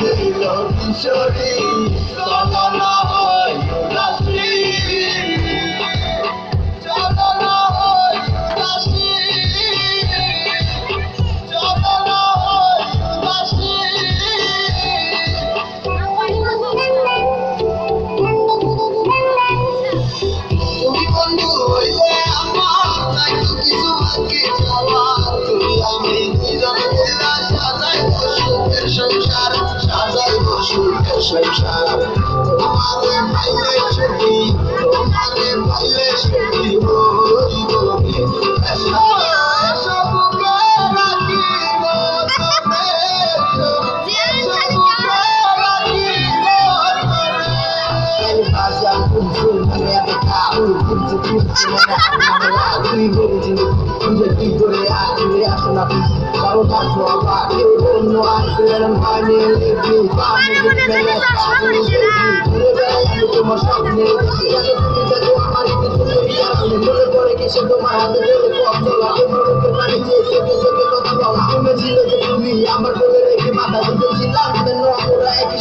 দিল কিশোরী চলো না হয় উদাসী চলো না হয় উদাসী চলো না হয় উদাসী তুমি বন্ধু হইলে আমার নাই তো কিছু বাকি যাওয়া তুমি আমি দুইজনে মিলা সাজাইব সুখের সংসার সাজাইব সুখের সংসার তোমাকে পাইলে সুখী তোমাকে পাইলে সুখী হইব তোমার স্বপ্নে তোমার হাতে তুমি আমার বলে রেখে মাথা দিতেছিলাম কেন আমরা একই